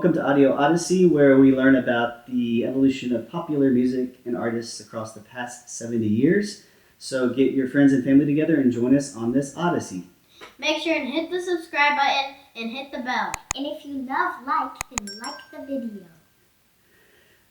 Welcome to Audio Odyssey, where we learn about the evolution of popular music and artists across the past 70 years. So get your friends and family together and join us on this Odyssey. Make sure and hit the subscribe button and hit the bell. And if you love then like the video.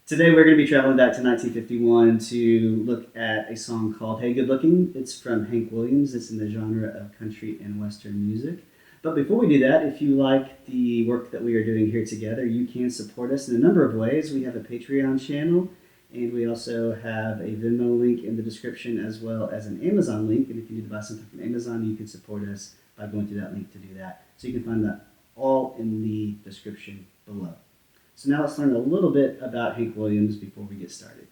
Today we're going to be traveling back to 1951 to look at a song called Hey Good Lookin. It's from Hank Williams. It's in the genre of country and western music. But before we do that, if you like the work that we are doing here together, you can support us in a number of ways. We have a Patreon channel, and we also have a Venmo link in the description, as well as an Amazon link. And if you need to buy something from Amazon, you can support us by going through that link to do that. So you can find that all in the description below. So now let's learn a little bit about Hank Williams before we get started.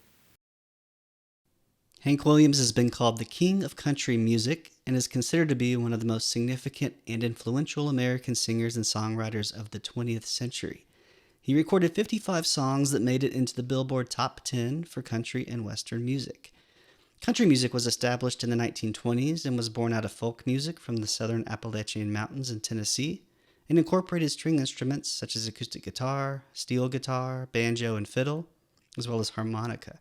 Hank Williams has been called the king of country music and is considered to be one of the most significant and influential American singers and songwriters of the 20th century. He recorded 55 songs that made it into the Billboard Top 10 for country and western music. Country music was established in the 1920s and was born out of folk music from the southern Appalachian Mountains in Tennessee, and incorporated string instruments such as acoustic guitar, steel guitar, banjo, and fiddle, as well as harmonica.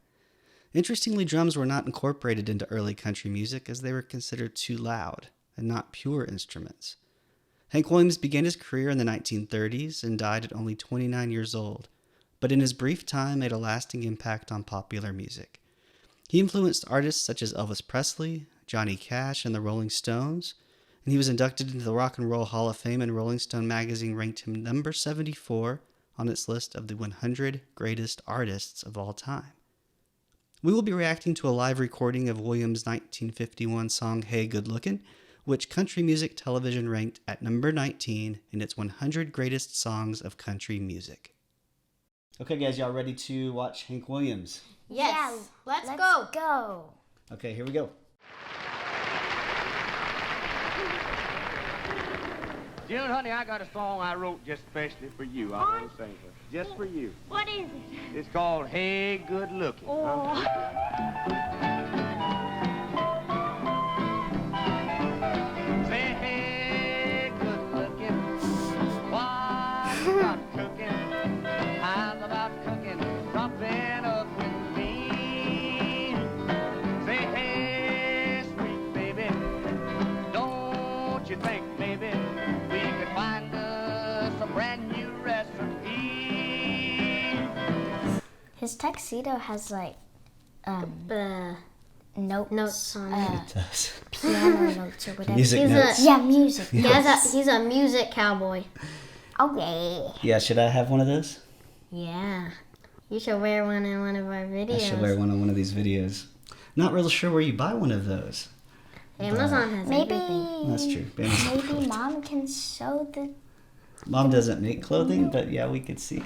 Interestingly, drums were not incorporated into early country music as they were considered too loud and not pure instruments. Hank Williams began his career in the 1930s and died at only 29 years old, but in his brief time made a lasting impact on popular music. He influenced artists such as Elvis Presley, Johnny Cash, and the Rolling Stones, and he was inducted into the Rock and Roll Hall of Fame, and Rolling Stone magazine ranked him number 74 on its list of the 100 greatest artists of all time. We will be reacting to a live recording of Williams' 1951 song Hey Good Lookin', which Country Music Television ranked at number 19 in its 100 greatest songs of country music. Okay guys, y'all ready to watch Hank Williams? Yes. Yeah, Let's go. Okay, here we go. June, honey, I got a song I wrote just especially for you. I want to sing it. Just for you. What is it? It's called Hey Good Lookin'. Oh. Say, hey, good looking. What you got cooking? How's about cooking something up with me? Say, hey, sweet baby, don't you think maybe we could find us a brand new recipe? His tuxedo has like Notes on it. It does. piano notes or whatever. Music notes. Music. He's a music cowboy. Okay. Yeah, should I have one of those? Yeah. You should wear one in one of our videos. I should wear one on one of these videos. Not real sure where you buy one of those. Amazon has Maybe everything. That's true. maybe mom can sew the. Mom doesn't make clothing, but yeah, we could see.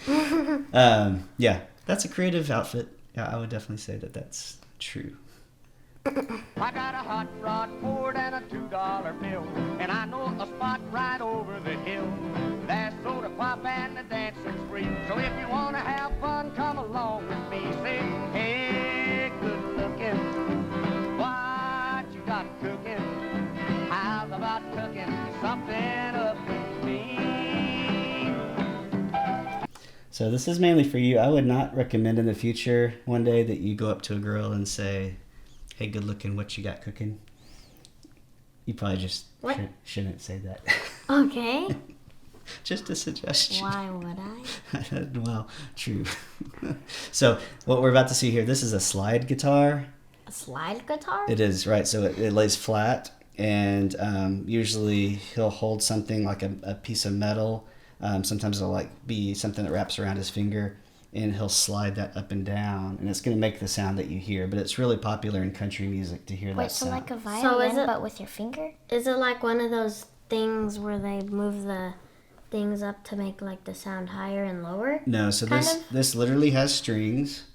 Yeah, that's a creative outfit. Yeah, I would definitely say that that's true. I got a hot rod Ford and a $2 bill, and I know a spot right over the hill. There's soda pop and the dancing's free. So if you wanna have fun, come along with me. Say, hey, good looking, what you got cooking? How's about cooking something up with me? So this is mainly for you. I would not recommend in the future one day that you go up to a girl and say, hey, good looking, what you got cooking? You probably just shouldn't say that. Okay. Just a suggestion. Why would I? Well, true. So what we're about to see here, this is a slide guitar. A slide guitar? It is, right. So it lays flat, and usually he'll hold something like a piece of metal. Sometimes it'll be something that wraps around his finger, and he'll slide that up and down, and it's going to make the sound that you hear. But it's really popular in country music to hear that Wait, so sound. like a violin, is it- but with your finger? Is it like one of those things where they move the things up to make like the sound higher and lower? No, so kind this literally has strings,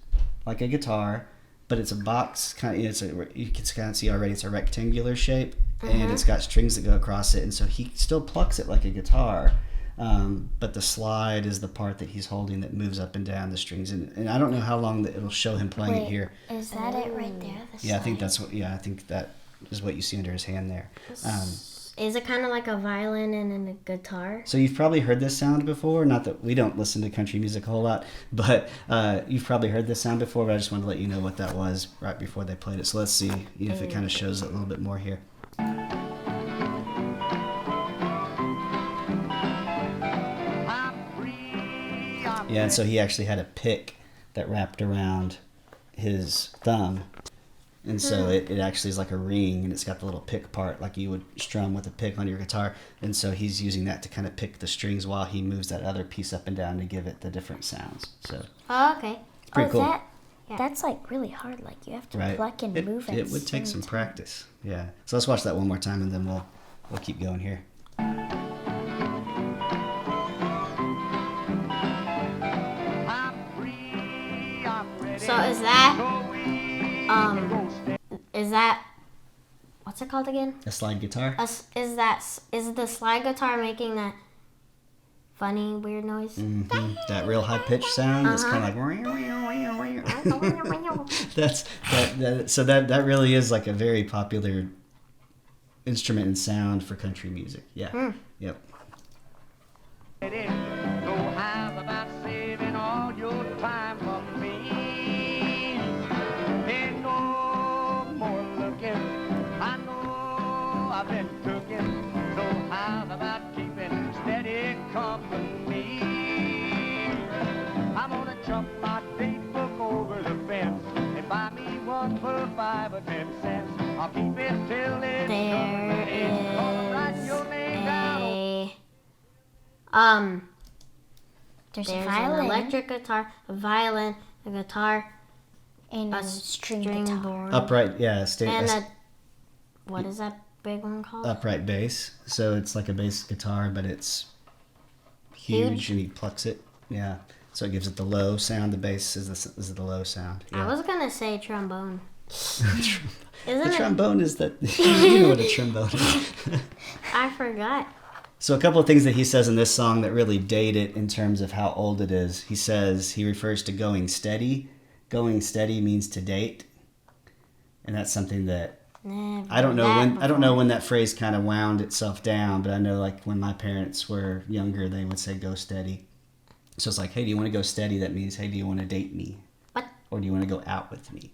like a guitar, but it's a box. You can kind of see already it's a rectangular shape, and it's got strings that go across it, and so he still plucks it like a guitar. But the slide is the part that he's holding that moves up and down the strings, and I don't know how long that it'll show him playing it here. Is that it right there? The Yeah, I think slide? I think that is what you see under his hand there. Is it kind of like a violin and a guitar? So you've probably heard this sound before. Not that we don't listen to country music a whole lot, but you've probably heard this sound before. But I just wanted to let you know what that was right before they played it. So let's see if it kind of shows it a little bit more here. Yeah, and so he actually had a pick that wrapped around his thumb. And so it actually is like a ring, and it's got the little pick part like you would strum with a pick on your guitar. And so he's using that to kind of pick the strings while he moves that other piece up and down to give it the different sounds. So Oh, okay. it's pretty cool. That's like really hard. Like you have to Right. pluck and move It would take some practice. Yeah. So let's watch that one more time, and then we'll keep going here. So is that what's it called again? A slide guitar. Is the slide guitar making that funny weird noise? That real high pitched sound. That's kind of like. So that really is like a very popular instrument and sound for country music. Yeah. Yep. So how about saving all your time for me? Ain't no more looking. I know I've been cooking. So how about keeping steady company? I'm gonna jump my date book over the fence and buy me one for 5 or 10 cents. I'll keep it till it's There is There's there's a violin an electric guitar, a violin, a guitar, and a a string string guitar. board, Upright. Yeah. and what is that big one called? Upright bass. So it's like a bass guitar, but it's huge, and he plucks it. Yeah. So it gives it the low sound. The bass is the low sound. I Yeah. was gonna say trombone. The Isn't it? trombone is that. You know what a trombone is. I forgot. So a couple of things that he says in this song that really date it in terms of how old it is. He says he refers to going steady. Going steady means to date, and that's something that Never I don't know heard when that I don't know before. when that phrase kind of wound itself down, but I know like when my parents were younger, they would say go steady. So it's like, hey, do you want to go steady? That means, hey, do you want to date me? What? Or do you want to go out with me?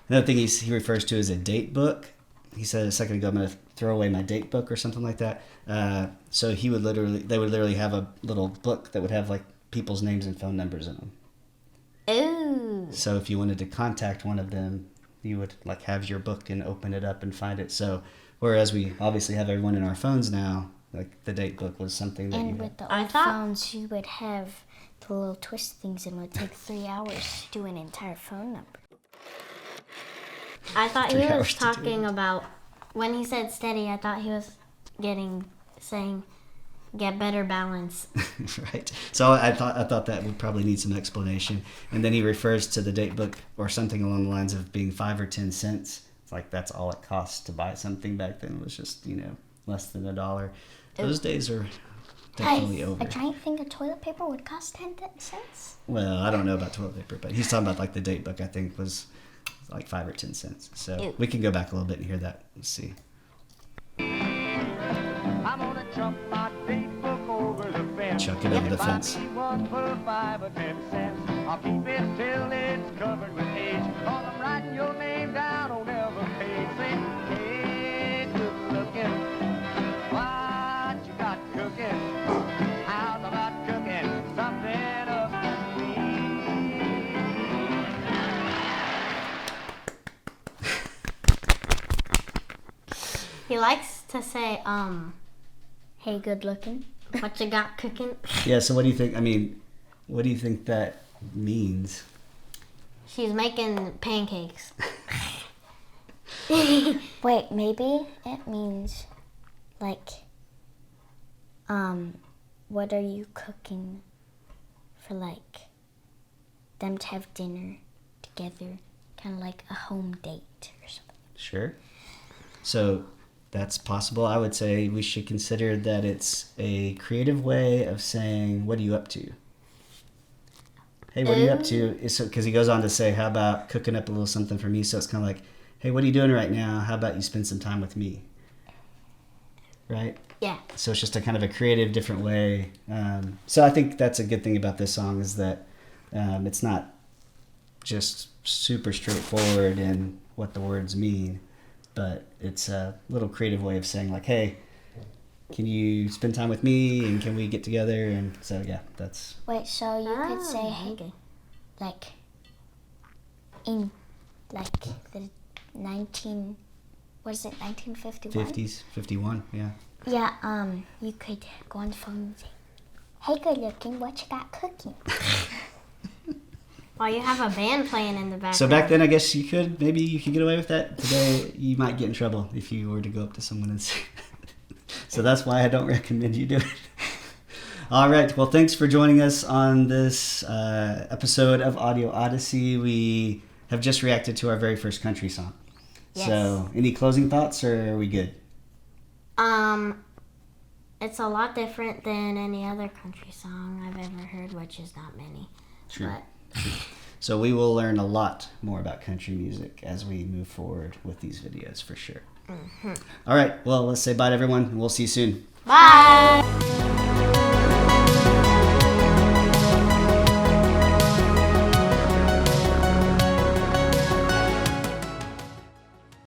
Another thing he refers to is a date book. He said a second ago, I'm going to throw away my date book or something like that. So they would literally have a little book that would have like people's names and phone numbers in them. Ooh. So if you wanted to contact one of them, you would like have your book and open it up and find it. So whereas we obviously have everyone in our phones now, like the date book was something that you And had. with the I old thought- phones, you would have the little twist things, and it would take 3 hours to do an entire phone number. I thought he 3 was hours to do talking about when he said steady. I thought he was saying get better balance. Right. So I thought that would probably need some explanation. And then he refers to the date book or something along the lines of being 5 or 10 cents. It's like that's all it costs to buy something back then. It was just, less than $1. Those days are definitely over. A giant thing of toilet paper would cost 10 cents. Well, I don't know about toilet paper, but he's talking about like the date book, I think was like 5 or 10 cents. So we can go back a little bit and hear that. Let's see. I'm gonna jump my date book over the fence. Chuck it over the fence. Buy me one for 5 or 10 cents. I'll keep it till it's covered with age. Cause I'm writing your name down on every page. Say, hey, good looking. What you got cooking? How's about cooking something up for me? He likes to say, Hey, good looking. what you got cooking? Yeah, so what do you think? I mean, what do you think that means? She's making pancakes. Wait, maybe it means like, what are you cooking for like them to have dinner together, kind of like a home date or something. Sure. So that's possible. I would say we should consider that it's a creative way of saying, what are you up to? Hey, what are you up to? Because he goes on to say, how about cooking up a little something for me? So it's kind of like, hey, what are you doing right now? How about you spend some time with me? right? Yeah. So it's just a kind of a creative, different way. So I think that's a good thing about this song is that it's not just super straightforward in what the words mean, but it's a little creative way of saying like, hey, can you spend time with me and can we get together? And so, yeah, that's... Wait, so you could say, hey, okay. like, in, like, the 1951? 50s, 51, yeah. Yeah, you could go on the phone and say, hey, Good Lookin, what you got cooking? Well, you have a band playing in the background. So back then, I guess maybe you could get away with that. Today, you might get in trouble if you were to go up to someone and say... So that's why I don't recommend you do it. All right. Well, thanks for joining us on this episode of Audio Odyssey. We have just reacted to our very first country song. Yes. So any closing thoughts, or are we good? It's a lot different than any other country song I've ever heard, which is not many. True. But So we will learn a lot more about country music as we move forward with these videos for sure. Mm-hmm. All right. Well, let's say bye to everyone, and we'll see you soon. bye!